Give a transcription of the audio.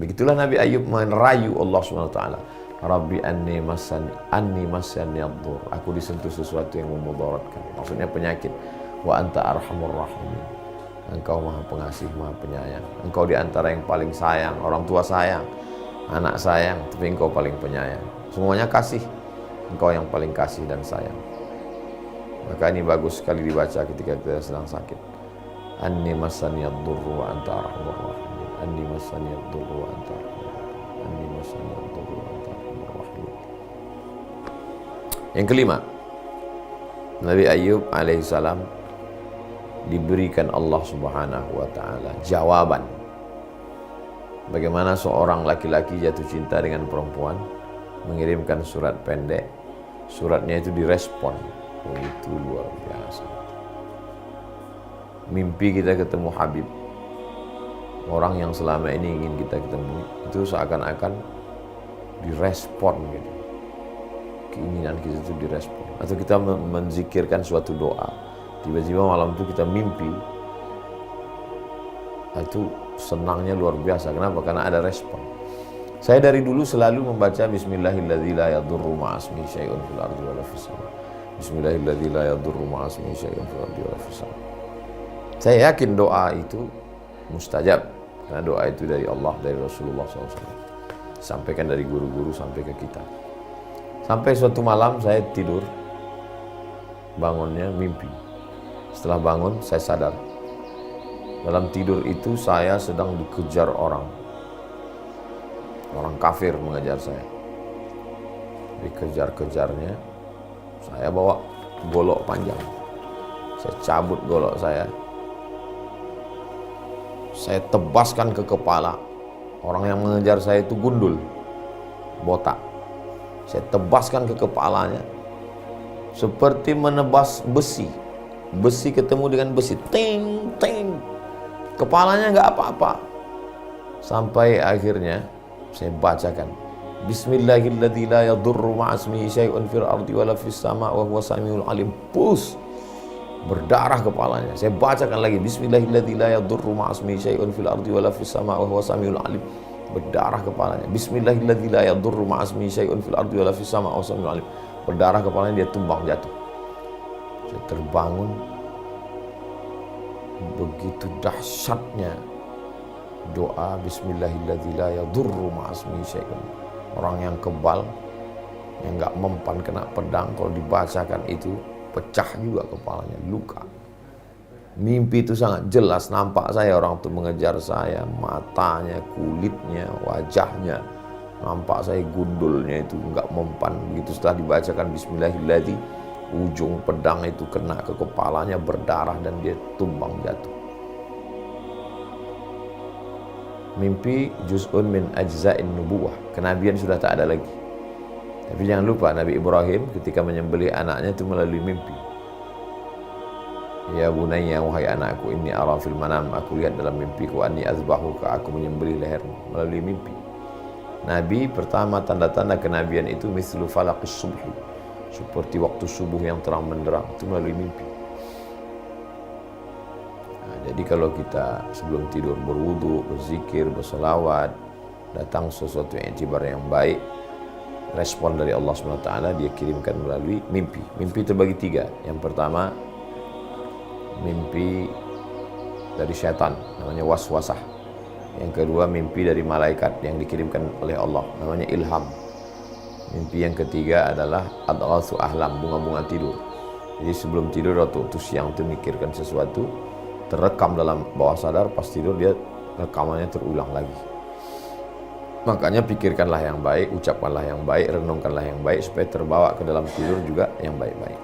Begitulah Nabi Ayub merayu Allah SWT. Rabbi anni massani ad-dur. Aku disentuh sesuatu yang memudaratkan. Maksudnya penyakit. Wa anta arhamur rahimin. Engkau maha pengasih, maha penyayang. Engkau diantara yang paling sayang. Orang tua sayang, anak sayang, tapi engkau paling penyayang. Semuanya kasih. Engkau yang paling kasih dan sayang. Maka ini bagus sekali dibaca ketika kita sedang sakit. Anni massani ad-dur wa anta arhamur rahimin. Anni massani ad-dur wa anta arhamur rahimin. Anni massani ad-dur wa anta arhamur rahimin. Yang kelima, Nabi Ayub alaihissalam diberikan Allah Subhanahu wa ta'ala jawaban bagaimana seorang laki-laki jatuh cinta dengan perempuan, mengirimkan surat pendek, suratnya itu direspon. Oh, itu luar biasa. Mimpi kita ketemu Habib, orang yang selama ini ingin kita ketemu, itu seakan-akan direspon gitu. Keinginan kita itu direspon. Atau kita menzikirkan suatu doa, tiba-tiba malam itu kita mimpi, itu senangnya luar biasa. Kenapa? Karena ada respon. Saya dari dulu selalu membaca Bismillahilladzi la yadurru ma'asmihi syai'un fil ardi wala fis sama. Bismillahilladzi la yadurru ma'asmihi syai'un fil ardi wala fis sama. Saya yakin doa itu mustajab, karena doa itu dari Allah, dari Rasulullah SAW, disampaikan dari guru-guru sampai ke kita. Sampai suatu malam saya tidur, bangunnya mimpi. Setelah bangun saya sadar, dalam tidur itu saya sedang dikejar orang kafir mengejar saya. Dikejar-kejarnya, saya bawa golok panjang, saya cabut golok saya tebaskan ke kepala. Orang yang mengejar saya itu gundul, botak. Saya tebaskan ke kepalanya seperti menebas besi. Besi ketemu dengan besi, ting ting. Kepalanya nggak apa-apa. Sampai akhirnya saya bacakan Bismillahilladzi la yadurru ma'asmihi syai'un fil ardi wala fis sama wa huwas samiul alim. Pus, berdarah kepalanya. Saya bacakan lagi Bismillahilladzi la yadurru ma'asmihi syai'un fil ardi wala fis sama wa huwas samiul alim. Berdarah kepalanya. Bismillahilladzi la yadurru ma'asmihi syai'un fil ardi wala fis sama wa huwas samiul alim. Berdarah kepalanya, dia tumbang jatuh. Saya terbangun. Begitu dahsyatnya doa Bismillahilladzi la yadurru ma'asmihi syai'un. Orang yang kebal, yang gak mempan kena pedang, kalau dibacakan itu pecah juga kepalanya, luka. Mimpi itu sangat jelas, nampak saya orang itu mengejar saya, matanya, kulitnya, wajahnya, nampak saya gundulnya itu gak mempan. Begitu setelah dibacakan Bismillahilladzi, ujung pedang itu kena ke kepalanya, berdarah dan dia tumbang jatuh. Mimpi juz'un min ajza'in nubuwah, kenabian sudah tak ada lagi. Tapi jangan lupa Nabi Ibrahim ketika menyembelih anaknya itu melalui mimpi. Ya bunayya, wahai anakku, inni ara fil manam, aku lihat dalam mimpiku, anni azbahuka, aku menyembelih lehermu, melalui mimpi. Nabi pertama tanda-tanda kenabian itu mislu falaqis subhi, seperti waktu subuh yang terang benderang, itu melalui mimpi. Jadi kalau kita sebelum tidur berwudu, berzikir, berselawat, datang sesuatu yang itibar yang baik, respon dari Allah SWT dia kirimkan melalui mimpi. Mimpi terbagi tiga. Yang pertama, mimpi dari syaitan, namanya waswasah. Yang kedua, mimpi dari malaikat yang dikirimkan oleh Allah, namanya ilham. Mimpi yang ketiga adalah adghatsu ahlam, bunga-bunga tidur. Jadi sebelum tidur atau siang itu mikirkan sesuatu, terekam dalam bawah sadar, pas tidur dia rekamannya terulang lagi. Makanya pikirkanlah yang baik, ucapkanlah yang baik, renungkanlah yang baik, supaya terbawa ke dalam tidur juga yang baik-baik.